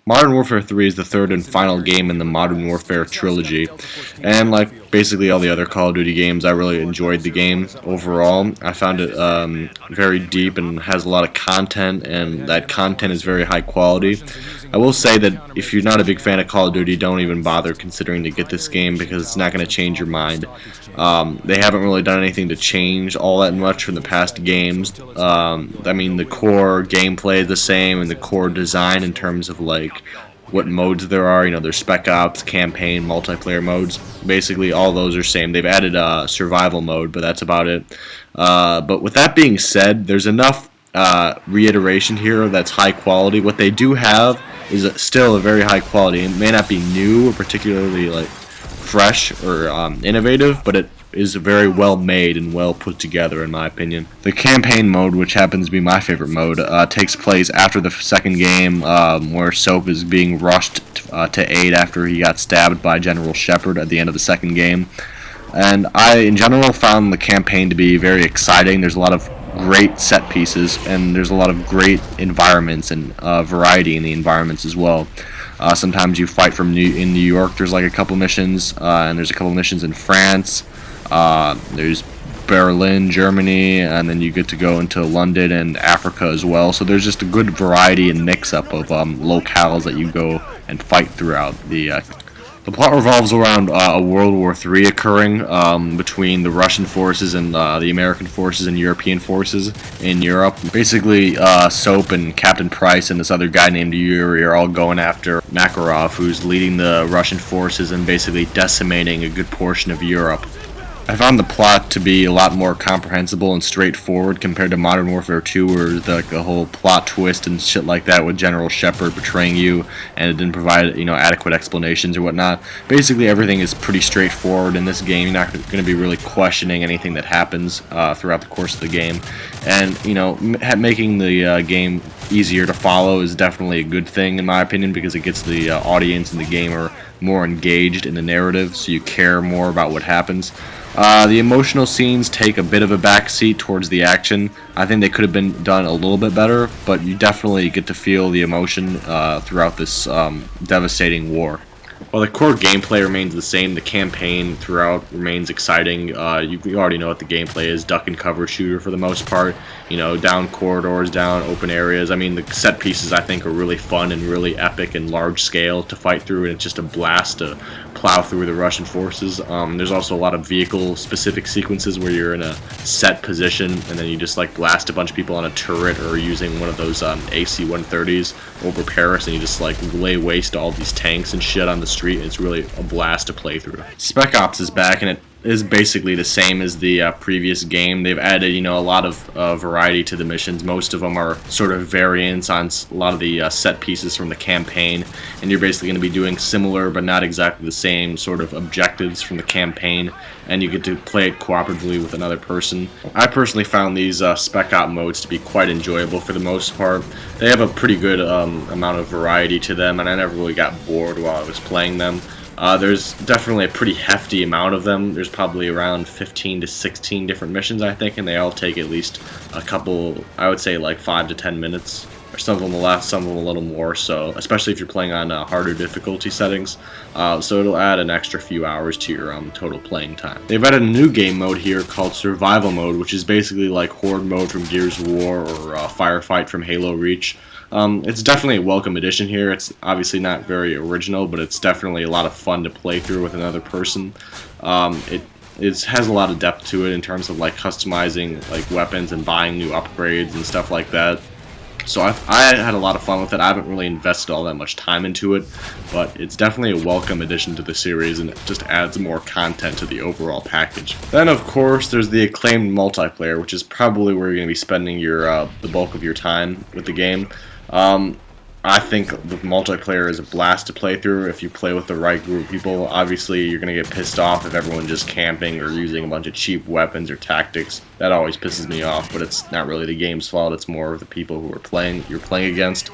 Modern Warfare 3 is the third and final game in the Modern Warfare trilogy, and like basically all the other Call of Duty games, I really enjoyed the game overall. I found it very deep and has a lot of content, and that content is very high quality. I will say that if you're not a big fan of Call of Duty, don't even bother considering to get this game because it's not going to change your mind. They haven't really done anything to change all that much from the past games. I mean, the core gameplay is the same, and the core design in terms of like what modes there are. You know, there's Spec Ops, campaign, multiplayer modes. Basically, all those are same. They've added a survival mode, but that's about it. But with that being said, there's enough reiteration here that's high quality. What they do have is still a very high quality. It may not be new or particularly like fresh or innovative, but it is very well made and well put together in my opinion. The campaign mode, which happens to be my favorite mode, takes place after the second game, where Soap is being rushed to aid after he got stabbed by General Shepard at the end of the second game. And I, in general, found the campaign to be very exciting. There's a lot of great set pieces, and there's a lot of great environments and variety in the environments as well. Sometimes you fight from in New York. There's like a couple missions, and there's a couple missions in France. There's Berlin, Germany, and then you get to go into London and Africa as well. So there's just a good variety and mix-up of locales that you go and fight throughout the plot revolves around a World War III occurring between the Russian forces and the American forces and European forces in Europe. Basically, Soap and Captain Price and this other guy named Yuri are all going after Makarov, who's leading the Russian forces and basically decimating a good portion of Europe. I found the plot to be a lot more comprehensible and straightforward compared to Modern Warfare 2, where the whole plot twist and shit like that with General Shepard betraying you, and it didn't provide adequate explanations or whatnot. Basically, everything is pretty straightforward in this game. You're not going to be really questioning anything that happens throughout the course of the game, and making the game easier to follow is definitely a good thing in my opinion, because it gets the audience and the gamer more engaged in the narrative, so you care more about what happens. The emotional scenes take a bit of a backseat towards the action. I think they could have been done a little bit better, but you definitely get to feel the emotion throughout this devastating war. While the core gameplay remains the same, the campaign throughout remains exciting. You already know what the gameplay is: duck and cover shooter for the most part. Down corridors, down open areas. I mean, the set pieces I think are really fun and really epic and large scale to fight through, and it's just a blast to plow through the Russian forces. There's also a lot of vehicle-specific sequences where you're in a set position and then you just like blast a bunch of people on a turret or using one of those AC-130s over Paris, and you just like lay waste to all these tanks and shit on the street. And it's really a blast to play through. Spec Ops is back, and it is basically the same as the previous game. They've added, a lot of variety to the missions. Most of them are sort of variants on a lot of the set pieces from the campaign, and you're basically going to be doing similar but not exactly the same sort of objectives from the campaign, and you get to play it cooperatively with another person. I personally found these Spec Op modes to be quite enjoyable for the most part. They have a pretty good amount of variety to them, and I never really got bored while I was playing them. There's definitely a pretty hefty amount of them. There's probably around 15 to 16 different missions, I think, and they all take at least a couple, I would say like 5 to 10 minutes. Or some of them less, some of them a little more, so especially if you're playing on harder difficulty settings. So it'll add an extra few hours to your total playing time. They've added a new game mode here called Survival Mode, which is basically like Horde Mode from Gears of War or Firefight from Halo Reach. It's definitely a welcome addition here. It's obviously not very original, but it's definitely a lot of fun to play through with another person. It has a lot of depth to it in terms of like customizing like weapons and buying new upgrades and stuff like that. So I had a lot of fun with it. I haven't really invested all that much time into it, but it's definitely a welcome addition to the series, and it just adds more content to the overall package. Then, of course, there's the acclaimed multiplayer, which is probably where you're going to be spending your the bulk of your time with the game. I think the multiplayer is a blast to play through if you play with the right group of people. Obviously, you're going to get pissed off if everyone's just camping or using a bunch of cheap weapons or tactics. That always pisses me off, but it's not really the game's fault. It's more of the people who are you're playing against.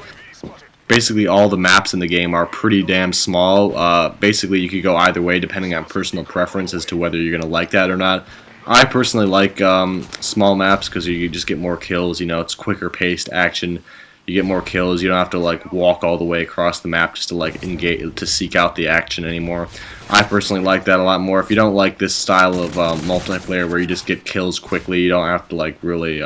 Basically, all the maps in the game are pretty damn small. Basically, you could go either way depending on personal preference as to whether you're going to like that or not. I personally like small maps because you just get more kills. It's quicker paced action. You get more kills. You don't have to like walk all the way across the map just to like engage to seek out the action anymore. I personally like that a lot more. If you don't like this style of multiplayer where you just get kills quickly, you don't have to like really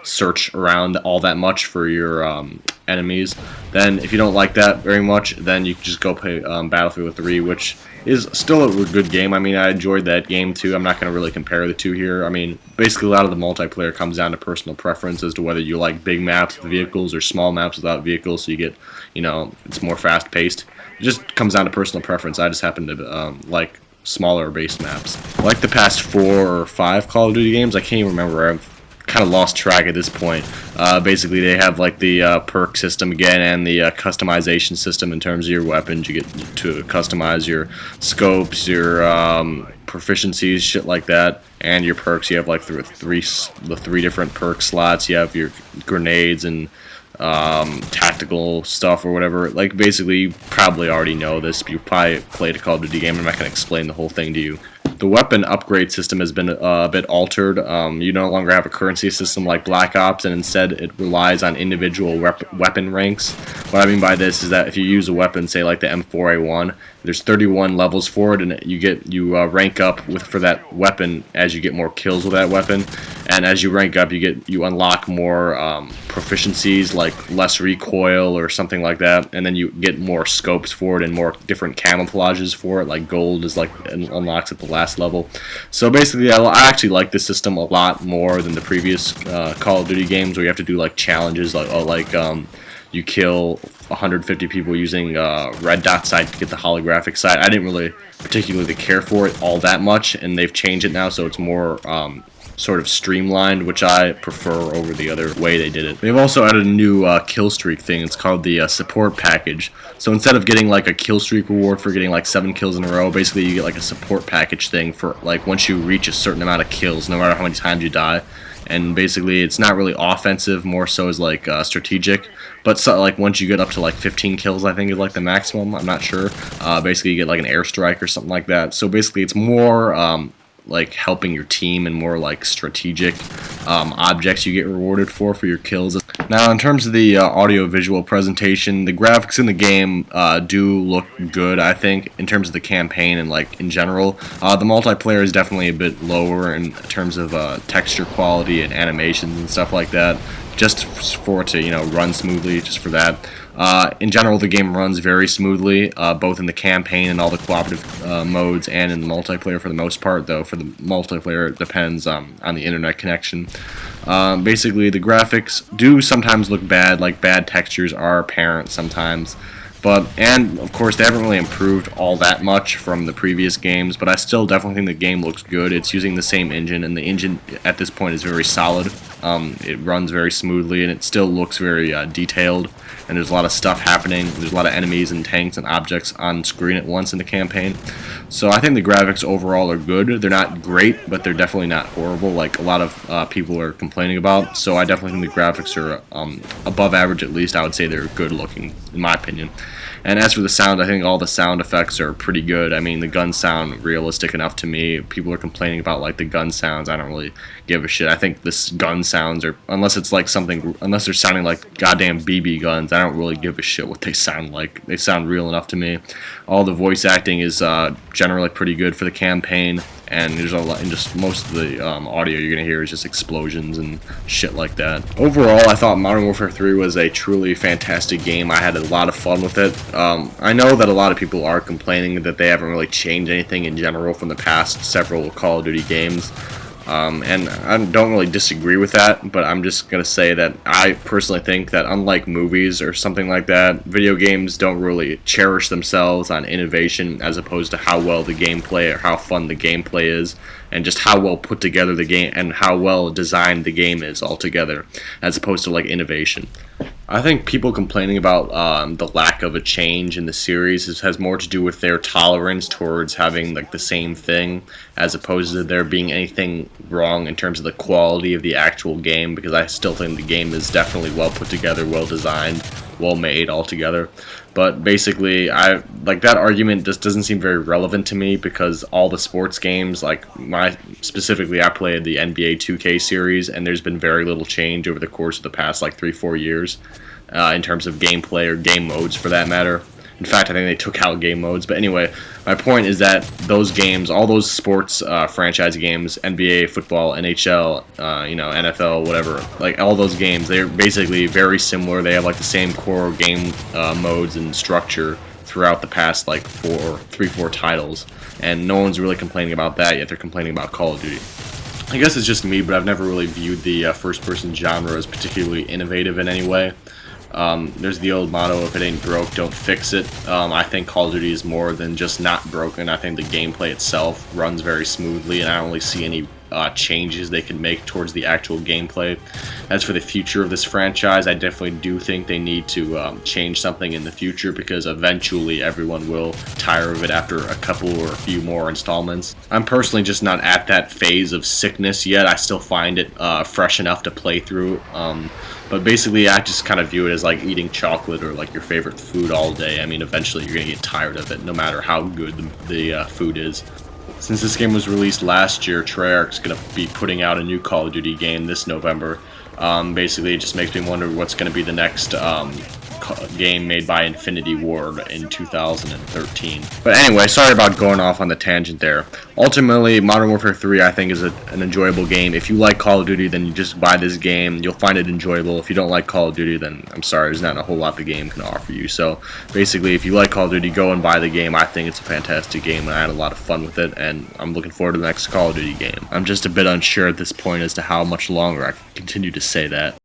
search around all that much for your enemies. Then if you don't like that very much, then you can just go play Battlefield 3, which is still a good game. I mean, I enjoyed that game too. I'm not going to really compare the two here. I mean, basically a lot of the multiplayer comes down to personal preference as to whether you like big maps with vehicles or small maps without vehicles, so you get, it's more fast paced. It just comes down to personal preference. I just happen to like smaller base maps. Like the past 4 or 5 Call of Duty games, I can't even remember. I've kind of lost track at this point. Basically, they have like the perk system again and the customization system in terms of your weapons. You get to customize your scopes, your proficiencies, shit like that, and your perks. You have like the three different perk slots. You have your grenades and tactical stuff or whatever. Like basically, you probably already know this. But you probably played a Call of Duty game. I'm not going to explain the whole thing to you. The weapon upgrade system has been a bit altered. You no longer have a currency system like Black Ops, and instead it relies on individual weapon ranks. What I mean by this is that if you use a weapon, say like the M4A1, there's 31 levels for it, and you rank up for that weapon as you get more kills with that weapon. And as you rank up, you unlock more proficiencies like less recoil or something like that, and then you get more scopes for it and more different camouflages for it. Like gold is like unlocks at the last level. So basically, I actually like this system a lot more than the previous Call of Duty games where you have to do like challenges like you kill 150 people using red dot sight to get the holographic sight. I didn't really particularly care for it all that much, and they've changed it now, so it's more sort of streamlined, which I prefer over the other way they did it. They've also added a new kill streak thing. It's called the support package. So instead of getting like a kill streak reward for getting like 7 kills in a row, basically you get like a support package thing for like once you reach a certain amount of kills, no matter how many times you die. And basically it's not really offensive, more so as like strategic. But so, like once you get up to like 15 kills, I think is like the maximum. I'm not sure. Basically you get like an airstrike or something like that. So basically it's more like helping your team and more like strategic objects you get rewarded for your kills. Now in terms of the audio-visual presentation, the graphics in the game do look good, I think, in terms of the campaign and like in general. The multiplayer is definitely a bit lower in terms of texture quality and animations and stuff like that, just for it to run smoothly, just for that. In general, the game runs very smoothly, both in the campaign and all the cooperative modes and in the multiplayer for the most part, though for the multiplayer it depends on the internet connection. Basically, the graphics do sometimes look bad, like bad textures are apparent sometimes. And of course they haven't really improved all that much from the previous games, but I still definitely think the game looks good. It's using the same engine, and the engine at this point is very solid. It runs very smoothly, and it still looks very detailed, and there's a lot of stuff happening. There's a lot of enemies and tanks and objects on screen at once in the campaign. So I think the graphics overall are good. They're not great, but they're definitely not horrible like a lot of people are complaining about. So I definitely think the graphics are above average, at least. I would say they're good looking, in my opinion. And as for the sound, I think all the sound effects are pretty good. I mean, the guns sound realistic enough to me. People are complaining about like the gun sounds. I don't really give a shit. I think this gun sounds are, unless they're sounding like goddamn BB guns, I don't really give a shit what they sound like. They sound real enough to me. All the voice acting is generally pretty good for the campaign. And there's a lot, and just most of the audio you're gonna hear is just explosions and shit like that. Overall, I thought Modern Warfare 3 was a truly fantastic game. I had a lot of fun with it. I know that a lot of people are complaining that they haven't really changed anything in general from the past several Call of Duty games. And I don't really disagree with that, but I'm just going to say that I personally think that unlike movies or something like that, video games don't really cherish themselves on innovation as opposed to how well the gameplay or how fun the gameplay is, and just how well put together the game and how well designed the game is altogether, as opposed to like innovation. I think people complaining about the lack of a change in the series has more to do with their tolerance towards having like the same thing, as opposed to there being anything wrong in terms of the quality of the actual game, because I still think the game is definitely well put together, well designed, well made altogether. But basically, that argument just doesn't seem very relevant to me, because all the sports games, specifically I played the NBA 2K series, and there's been very little change over the course of the past like 3-4 years. in terms of gameplay or game modes for that matter. In fact, I think they took out game modes. But anyway, my point is that those games, all those sports franchise games, NBA, football, NHL, NFL, whatever, like all those games, they're basically very similar. They have like the same core game modes and structure throughout the past like 4 titles, and no one's really complaining about that yet. They're complaining about Call of Duty. I guess it's just me, but I've never really viewed the first-person genre as particularly innovative in any way. There's the old motto, if it ain't broke, don't fix it. I think Call of Duty is more than just not broken. I think the gameplay itself runs very smoothly, and I don't really see any changes they can make towards the actual gameplay. As for the future of this franchise, I definitely do think they need to change something in the future, because eventually everyone will tire of it after a couple or a few more installments. I'm personally just not at that phase of sickness yet. I still find it fresh enough to play through. But basically, I just kind of view it as like eating chocolate or like your favorite food all day. I mean, eventually you're going to get tired of it, no matter how good the food is. Since this game was released last year, Treyarch's going to be putting out a new Call of Duty game this November. Basically, it just makes me wonder what's going to be the next game made by Infinity Ward in 2013. But anyway, sorry about going off on the tangent there. Ultimately, Modern Warfare 3 I think is an enjoyable game. If you like Call of Duty, then you just buy this game. You'll find it enjoyable. If you don't like Call of Duty, then I'm sorry, there's not a whole lot the game can offer you. So basically, if you like Call of Duty, go and buy the game. I think it's a fantastic game, and I had a lot of fun with it, and I'm looking forward to the next Call of Duty game. I'm just a bit unsure at this point as to how much longer I can continue to say that.